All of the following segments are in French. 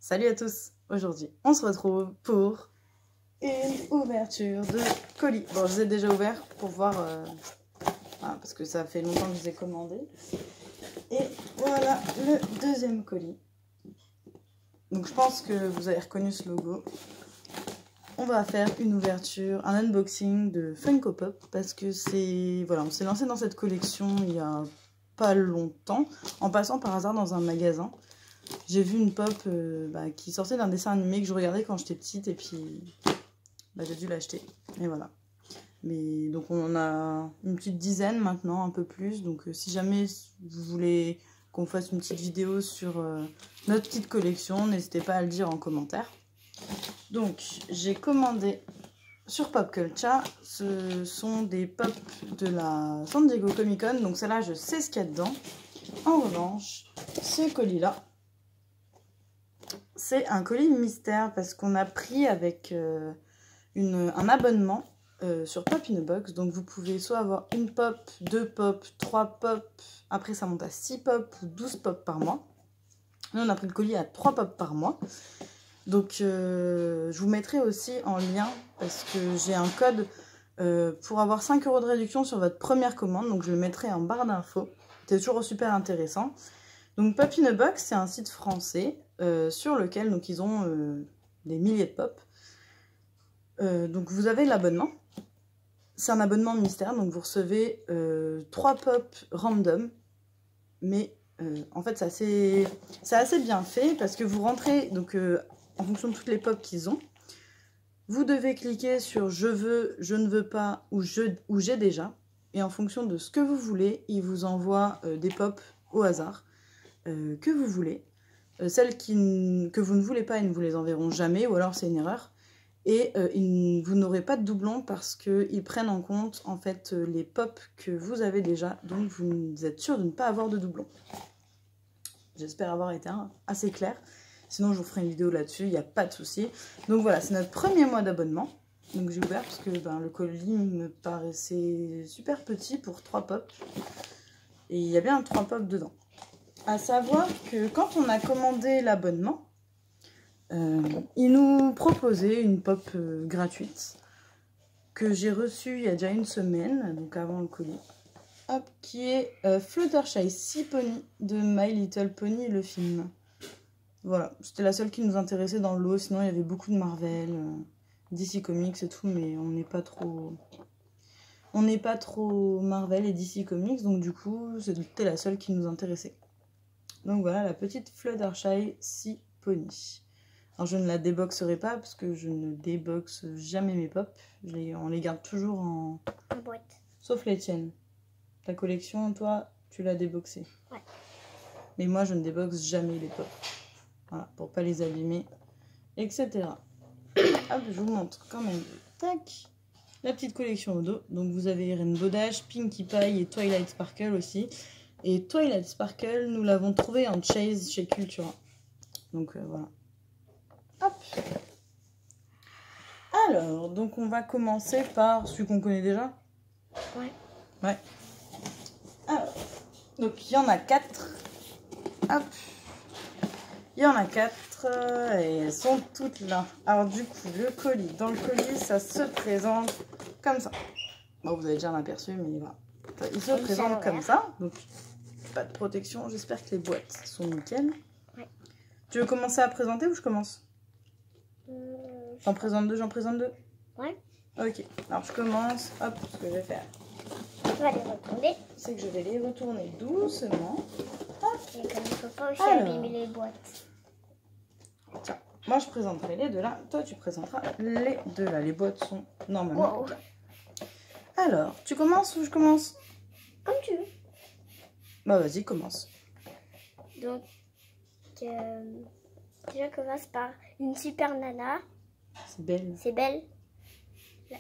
Salut à tous. Aujourd'hui, on se retrouve pour une ouverture de colis. Bon, je les ai déjà ouverts pour voir, parce que ça fait longtemps que je les ai commandés. Et voilà le deuxième colis. Donc je pense que vous avez reconnu ce logo. On va faire une ouverture, un unboxing de Funko Pop parce que c'est, voilà, on s'est lancé dans cette collection il y a pas longtemps en passant par hasard dans un magasin. J'ai vu une pop qui sortait d'un dessin animé que je regardais quand j'étais petite et puis j'ai dû l'acheter. Et voilà. Mais donc on en a une petite dizaine maintenant, un peu plus. Donc si jamais vous voulez qu'on fasse une petite vidéo sur notre petite collection, n'hésitez pas à le dire en commentaire. Donc j'ai commandé sur Pop Culture. Ce sont des pop de la San Diego Comic Con. Donc celle-là, je sais ce qu'il y a dedans. En revanche, ce colis-là, c'est un colis mystère parce qu'on a pris avec un abonnement sur Pop in a Box. Donc vous pouvez soit avoir une pop, 2 pop, 3 pop, après ça monte à 6 pop ou 12 pop par mois. Nous on a pris le colis à 3 pop par mois. Donc je vous mettrai aussi en lien parce que j'ai un code pour avoir 5 € de réduction sur votre première commande. Donc je le mettrai en barre d'infos. C'est toujours super intéressant. Donc Pop in a Box, c'est un site français sur lequel donc, ils ont des milliers de pop. Donc vous avez l'abonnement. C'est un abonnement mystère, donc vous recevez 3 pop random. Mais en fait, c'est assez bien fait parce que vous rentrez, donc en fonction de toutes les pop qu'ils ont, vous devez cliquer sur je veux, je ne veux pas ou j'ai déjà. Et en fonction de ce que vous voulez, ils vous envoient des pop au hasard. Que vous voulez. Celles que vous ne voulez pas, ils ne vous les enverront jamais, ou alors c'est une erreur. Et vous n'aurez pas de doublons parce qu'ils prennent en compte en fait les pop que vous avez déjà, donc vous êtes sûr de ne pas avoir de doublons. J'espère avoir été assez clair. Sinon je vous ferai une vidéo là-dessus, il n'y a pas de souci. Donc voilà, c'est notre premier mois d'abonnement. Donc j'ai ouvert parce que le colis me paraissait super petit pour 3 pop. Et il y a bien 3 pop dedans. À savoir que quand on a commandé l'abonnement, ils nous proposaient une pop gratuite que j'ai reçue il y a déjà une semaine, donc avant le colis, hop, qui est Fluttershy Sea Pony de My Little Pony, le film. Voilà, c'était la seule qui nous intéressait dans le lot, sinon il y avait beaucoup de Marvel, DC Comics et tout, mais on n'est pas trop... On n'est pas trop Marvel et DC Comics, donc du coup, c'était la seule qui nous intéressait. Donc voilà la petite Fluttershy Sea Pony. Alors je ne la déboxerai pas parce que je ne déboxe jamais mes pop. On les garde toujours en boîte. Sauf les tiennes. Ta collection, toi, tu l'as déboxée. Ouais. Mais moi, je ne déboxe jamais les pop. Voilà, pour pas les abîmer, etc. Hop, je vous montre quand même. Tac. La petite collection au dos. Donc vous avez Rainbow Dash, Pinkie Pie et Twilight Sparkle aussi. Et Twilight Sparkle, nous l'avons trouvé en Chase chez Cultura. Donc voilà. Hop. Alors, donc on va commencer par celui qu'on connaît déjà. Ouais. Ouais. Alors, donc il y en a 4. Hop. Il y en a 4 et elles sont toutes là. Alors du coup, le colis. Dans le colis, ça se présente comme ça. Bon, vous avez déjà un aperçu, mais voilà. Il se présente comme ça. Donc, pas de protection. J'espère que les boîtes sont nickel. Ouais. Tu veux commencer à présenter ou je commence? J'en présente deux, Ouais. Ok. Alors je commence. Hop, ce que je vais faire, Tu vas les retourner. c'est que je vais les retourner doucement. Hop. Et comme il ne faut pas aussi abîmer les boîtes. Tiens, moi je présenterai les deux là. Toi tu présenteras les deux là. Les boîtes sont normalement Wow. là. Alors, tu commences ou je commence? Comme tu veux. Bah vas-y, commence. Donc, déjà commence par une super nana. C'est belle. C'est belle. Elle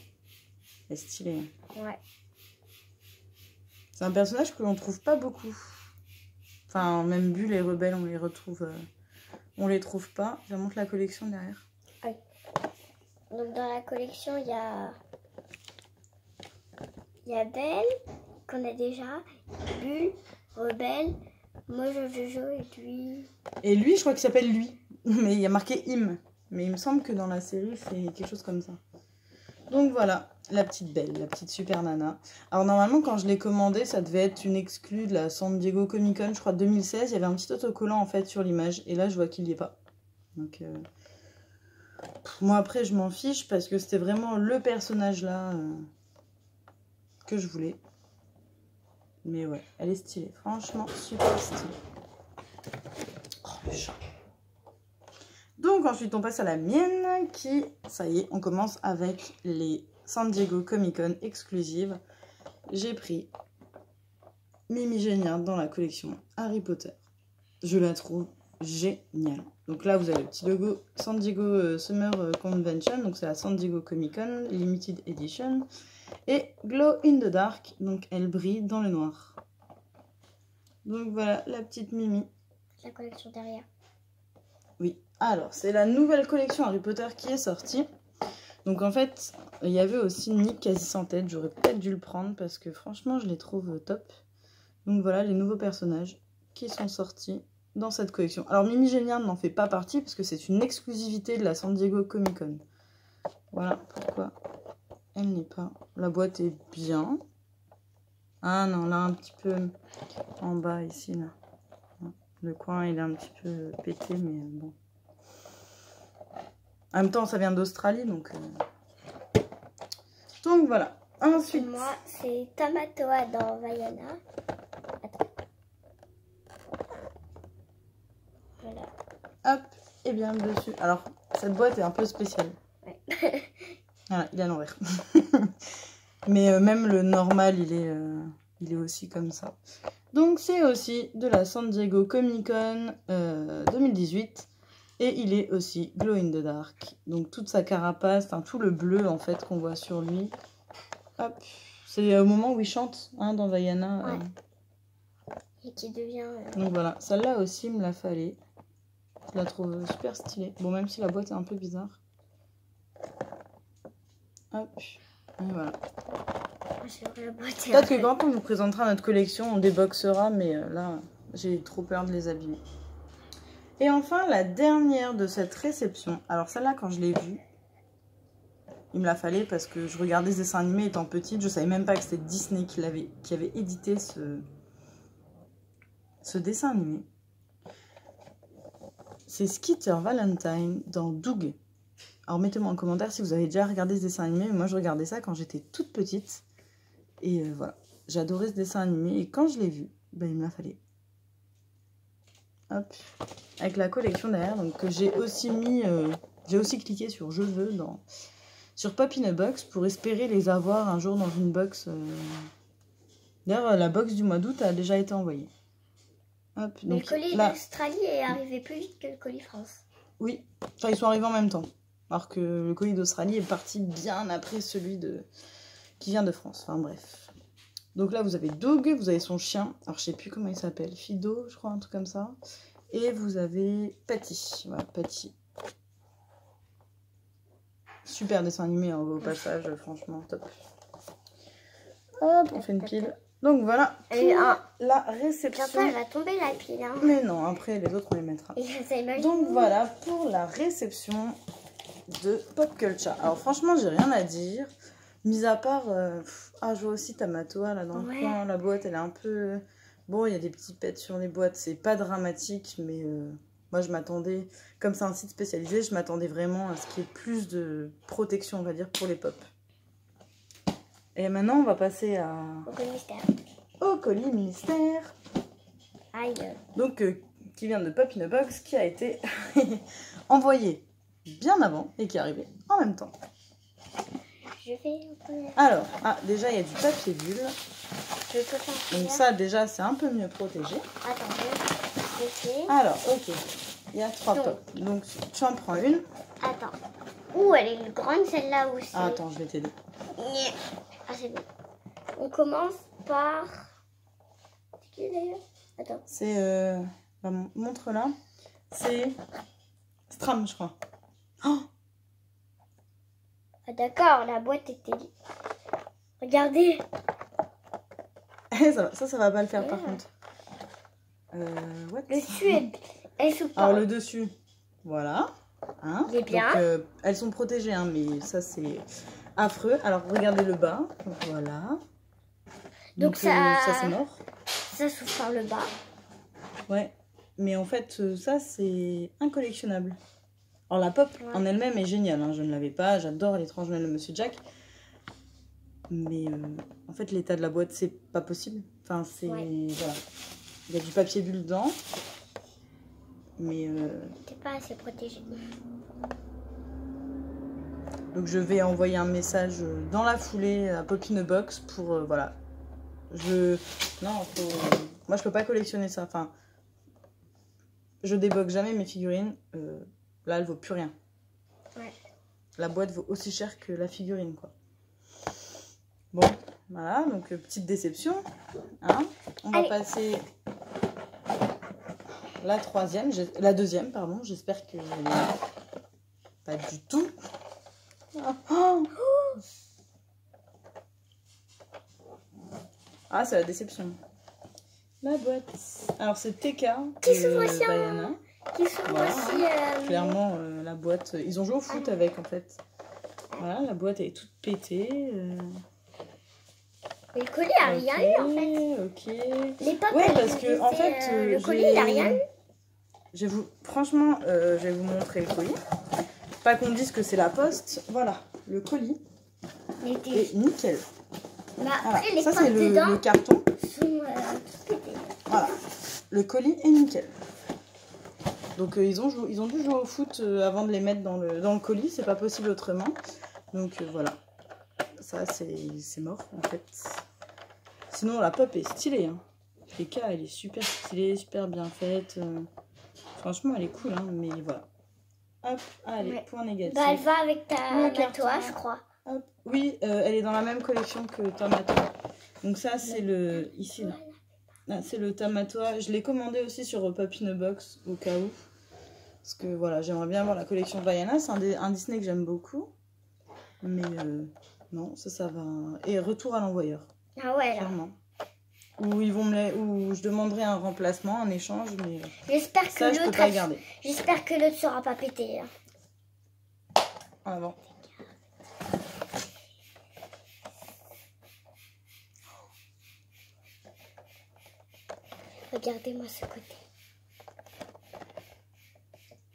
est stylée. Ouais. C'est un personnage que l'on trouve pas beaucoup. Enfin, même Bulle et Rebelle, on les retrouve. On les trouve pas. Je montre la collection derrière. Ouais. Donc dans la collection, il y a Belle, qu'on a déjà, Bulle, Rebelle, Mojo Jojo et lui. Et lui, je crois qu'il s'appelle lui. Mais il y a marqué Im. Mais il me semble que dans la série, c'est quelque chose comme ça. Donc voilà, la petite belle, la petite super nana. Alors normalement, quand je l'ai commandée, ça devait être une exclue de la San Diego Comic Con, je crois, 2016. Il y avait un petit autocollant, en fait, sur l'image. Et là, je vois qu'il n'y est pas. Donc, moi, après, je m'en fiche parce que c'était vraiment le personnage là que je voulais. Mais ouais, elle est stylée. Franchement, super stylée. Oh, le chat. Donc ensuite, on passe à la mienne qui, ça y est, on commence avec les San Diego Comic Con exclusives. J'ai pris Mimi Géniard dans la collection Harry Potter. Je la trouve géniale. Donc là, vous avez le petit logo San Diego Summer Convention. Donc c'est la San Diego Comic Con Limited Edition. Et Glow in the Dark. Donc elle brille dans le noir. Donc voilà la petite Mimi. La collection derrière. Oui. Alors, c'est la nouvelle collection Harry Potter qui est sortie. Donc en fait, il y avait aussi Nick quasi sans tête. J'aurais peut-être dû le prendre parce que franchement, je les trouve top. Donc voilà les nouveaux personnages qui sont sortis dans cette collection. Alors Mimi Géniard n'en fait pas partie parce que c'est une exclusivité de la San Diego Comic Con. Voilà pourquoi elle n'est pas. La boîte est bien. Ah non, là un petit peu en bas ici là. Le coin il est un petit peu pété mais bon. En même temps ça vient d'Australie donc voilà. Ensuite moi c'est Tamatoa dans Vaiana. Attends. Voilà. Hop, et bien dessus. Alors cette boîte est un peu spéciale. Ouais. Voilà, il est à l'envers. Mais même le normal il est aussi comme ça. Donc c'est aussi de la San Diego Comic Con 2018 et il est aussi glow in the dark. Donc toute sa carapace, enfin, tout le bleu en fait qu'on voit sur lui. Hop, c'est au moment où il chante hein, dans Vaiana. Ouais. Et qui devient... Donc voilà, celle-là aussi il me la fallait. Je la trouve super stylée. Bon même si la boîte est un peu bizarre. Hop, et voilà. Peut-être que quand on vous présentera notre collection, on déboxera, mais là, j'ai trop peur de les abîmer. Et enfin, la dernière de cette réception. Alors celle-là, quand je l'ai vue, il me la fallait parce que je regardais ce dessin animé étant petite. Je savais même pas que c'était Disney qui avait édité ce dessin animé. C'est Skeeter Valentine dans Doug. Alors mettez-moi en commentaire si vous avez déjà regardé ce dessin animé. Moi, je regardais ça quand j'étais toute petite. Et voilà, j'adorais ce dessin animé. Et quand je l'ai vu, ben, il me la fallait. Hop, avec la collection derrière. Donc j'ai aussi mis, j'ai aussi cliqué sur je veux sur Pop in a Box pour espérer les avoir un jour dans une box. D'ailleurs, la box du mois d'août a déjà été envoyée. Hop, mais donc, le colis d'Australie est arrivé plus vite que le colis France. Oui, enfin ils sont arrivés en même temps. Alors que le colis d'Australie est parti bien après celui qui vient de France. Enfin bref. Donc là vous avez Doug, vous avez son chien. Alors je sais plus comment il s'appelle. Fido, je crois, un truc comme ça. Et vous avez Patty. Voilà, Patty. Super dessin animé hein, au passage, franchement top. Hop, on fait une pile. Donc voilà pour la réception. Bientôt elle va tomber la pile. Hein. Mais non, après les autres on les mettra. Donc voilà pour la réception de Pop Culture. Alors franchement j'ai rien à dire. Mis à part, je vois aussi Tamatoa là dans le coin. La boîte elle est un peu... Bon il y a des petits pets sur les boîtes, c'est pas dramatique mais... Moi, je m'attendais, comme c'est un site spécialisé, je m'attendais vraiment à ce qu'il y ait plus de protection, on va dire, pour les pops. Et maintenant, on va passer au colis mystère. Au colis mystère. Aïe. Donc, qui vient de Pop in a Box, qui a été envoyé bien avant et qui est arrivé en même temps. Je fais un peu... Alors, déjà, il y a du papier bulle. Je peux faire donc ça, déjà, c'est un peu mieux protégé. Attends, je fais... Alors, ok. Il y a 3 pops. Donc, tu en prends une. Attends. Ouh, elle est grande celle-là aussi. Attends, je vais t'aider. Ah, c'est bon. On commence par... C'est qui d'ailleurs? Attends. C'est... montre là. C'est... Stram, je crois. Oh, ah, d'accord, la boîte était... Regardez. ça va pas le faire par contre. Le dessus est souple. Alors le dessus, Voilà. Hein, Il est bien. donc, elles sont protégées, hein, mais ça c'est affreux. Alors regardez le bas. Voilà. Donc ça c'est mort. Ça s'ouvre par le bas. Ouais. Mais en fait, ça c'est incollectionnable. Alors la pop en elle-même est géniale. Hein, je ne l'avais pas. J'adore l'étrange Noël de Monsieur Jack. Mais en fait, l'état de la boîte, c'est pas possible. Enfin, c'est... Voilà. Il y a du papier bulle dedans. Mais... T'es pas assez protégé. Donc, je vais envoyer un message dans la foulée à Pop in a Box pour... voilà. Non, moi, je peux pas collectionner ça. Enfin, je déboxe jamais mes figurines. Là, elle vaut plus rien. Ouais. La boîte vaut aussi cher que la figurine, quoi. Bon, voilà, donc petite déception. Hein. On va passer la deuxième, pardon. J'espère que pas du tout. Oh. Ah, c'est la déception. La boîte. Alors, c'est TK. Qui s'ouvre aussi, Diana. Qui s'ouvre aussi. Clairement, la boîte. Ils ont joué au foot avec, en fait. Voilà, la boîte elle est toute pétée. Mais le colis a rien eu, en fait. Ok. Les pop, ouais, parce que, en fait, le colis, il a rien eu. Franchement, je vais vous montrer le colis. Pas qu'on dise que c'est la poste. Voilà, le colis est nickel. Bah, après, voilà. les Ça, pop c'est le carton. Sont toutes pétées. Voilà, le colis est nickel. Donc, ils ont dû jouer au foot avant de les mettre dans le colis. C'est pas possible autrement. Donc, voilà. Ça, c'est mort, en fait. Sinon, la pop est stylée. Hein. Les cas, elle est super stylée, super bien faite. Franchement, elle est cool, hein, mais voilà. Hop, allez, point négatif. Bah, elle va avec toi, je crois. Hop. Oui, elle est dans la même collection que Tamatoa. Donc ça, c'est le... Ici, là. Là, c'est le Tamatoa. Je l'ai commandé aussi sur Pop in a Box, au cas où. Parce que, voilà, j'aimerais bien avoir la collection Vaiana. C'est un Disney que j'aime beaucoup. Mais... non, ça va. Et retour à l'envoyeur. Ah ouais, là. Clairement. Ou je demanderai un remplacement, un échange, mais j'espère que ça, je peux pas le garder. J'espère que l'autre sera pas pété. Hein. Avant. Regardez-moi ce côté.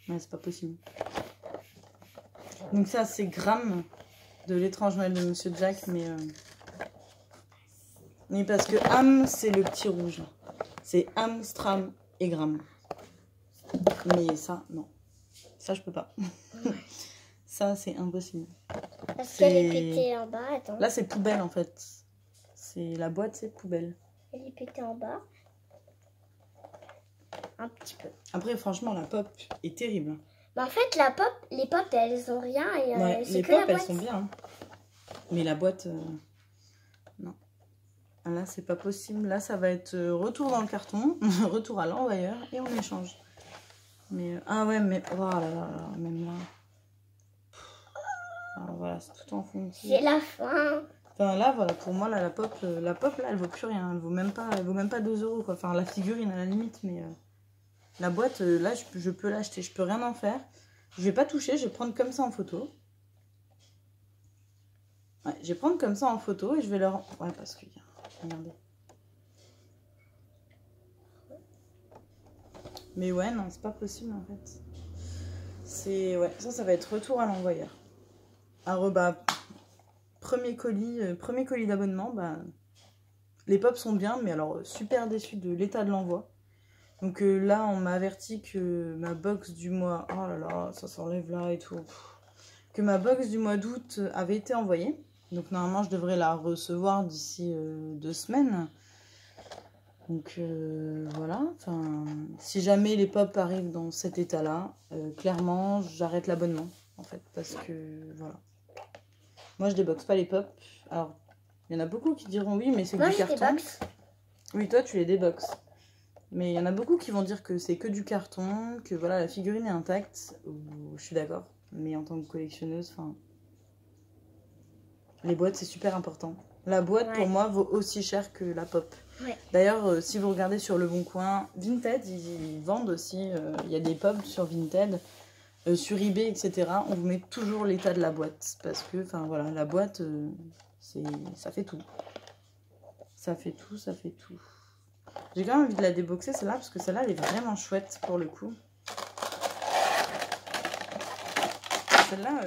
Ouais, c'est pas possible. Donc ça, c'est Gramme de l'étrange Noël de Monsieur Jack, mais... Oui, parce que Ham, c'est le petit rouge. C'est Ham, Stram et Gramme. Mais ça, non. Ça, je peux pas. Ça, c'est impossible. Parce qu'elle est pétée en bas, attends. Là, c'est poubelle, en fait. La boîte, c'est poubelle. Elle est pétée en bas. Un petit peu. Après, franchement, la pop est terrible. Mais en fait, les pop, elles ont rien. Et, ouais, les pop, elles sont bien. Hein. Mais la boîte, non. Là, c'est pas possible. Là, ça va être retour dans le carton, retour à l'envoyeur et on échange. Mais ah ouais, mais oh là là, même là. Alors, voilà, c'est tout enfoncé. C'est la fin. Enfin là, voilà, pour moi, là, la pop, là, elle vaut plus rien. Elle vaut même pas 2 € quoi. Enfin, la figurine à la limite, mais la boîte, là, je peux l'acheter. Je peux rien en faire. Je vais pas toucher. Je vais prendre comme ça en photo. Ouais, je vais prendre comme ça en photo et je vais leur... Ouais, parce que... Regardez. Mais ouais, non, c'est pas possible en fait. C'est... Ouais, ça va être retour à l'envoyeur. Alors, bah, premier colis d'abonnement, bah, les pops sont bien, mais alors super déçu de l'état de l'envoi. Donc là, on m'a averti que ma box du mois... Oh là là, ça s'enlève là et tout. Que ma box du mois d'août avait été envoyée. Donc normalement, je devrais la recevoir d'ici 2 semaines. Donc voilà. Enfin, si jamais les pop arrivent dans cet état-là, clairement, j'arrête l'abonnement. En fait, parce que voilà. Moi, je déboxe pas les pop. Alors, il y en a beaucoup qui diront oui, mais c'est du carton. Déboxe. Oui, toi, tu les déboxes. Mais il y en a beaucoup qui vont dire que c'est que du carton, que voilà, la figurine est intacte. Je suis d'accord. Mais en tant que collectionneuse, enfin... Les boîtes, c'est super important. La boîte, pour moi, vaut aussi cher que la pop. Ouais. D'ailleurs, si vous regardez sur Le Bon Coin, Vinted, ils vendent aussi... Il y a des pop sur Vinted sur eBay, etc., on vous met toujours l'état de la boîte. Parce que, enfin voilà, la boîte, ça fait tout. Ça fait tout, ça fait tout. J'ai quand même envie de la déboxer celle-là, parce que celle-là, elle est vraiment chouette pour le coup. Celle-là,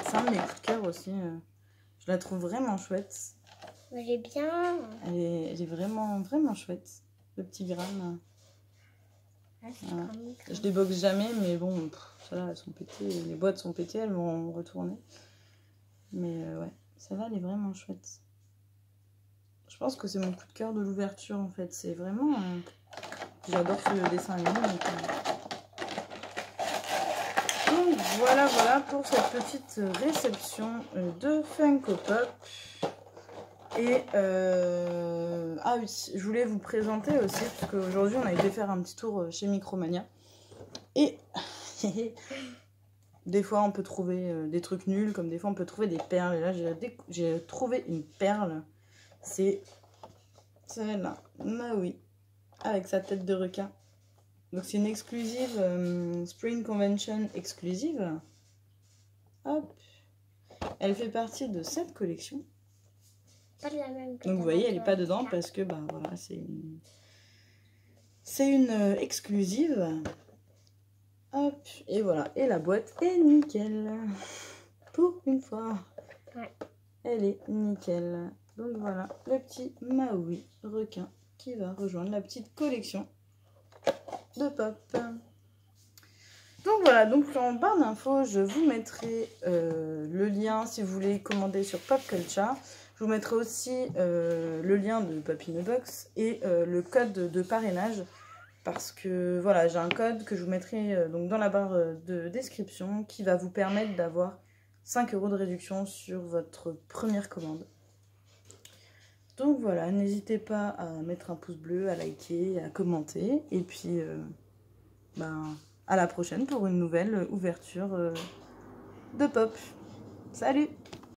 c'est un de mes coups de cœur aussi. Je la trouve vraiment chouette. Elle est bien. Elle est vraiment, vraiment chouette. Le petit gramme. Ah, Voilà. Je déboxe jamais, mais bon, celles-là, elles sont pétées. Les boîtes sont pétées, elles vont retourner. Mais ouais, celle-là, elle est vraiment chouette. Je pense que c'est mon coup de cœur de l'ouverture, en fait. C'est vraiment... J'adore ce dessin animé. Donc voilà, voilà pour cette petite réception de Funko Pop. Et ah oui, je voulais vous présenter aussi, parce qu'aujourd'hui on a été faire un petit tour chez Micromania. Et des fois on peut trouver des trucs nuls, comme des fois on peut trouver des perles. Et là j'ai trouvé une perle. C'est celle-là, Maui, avec sa tête de requin. Donc c'est une exclusive, Spring Convention exclusive. Hop. Elle fait partie de cette collection. Pas de la même que donc vous voyez, elle n'est pas dedans parce que bah voilà, c'est une exclusive. Hop, et voilà. Et la boîte est nickel. Pour une fois. Ouais. Elle est nickel. Donc voilà, le petit Maui requin qui va rejoindre la petite collection de Pop. Donc voilà, donc en barre d'infos, je vous mettrai le lien si vous voulez commander sur Pop Culture. Je vous mettrai aussi le lien de Papinobox et le code de parrainage. Parce que voilà, j'ai un code que je vous mettrai donc dans la barre de description qui va vous permettre d'avoir 5 € de réduction sur votre première commande. Donc voilà, n'hésitez pas à mettre un pouce bleu, à liker, à commenter. Et puis, à la prochaine pour une nouvelle ouverture de Pop. Salut!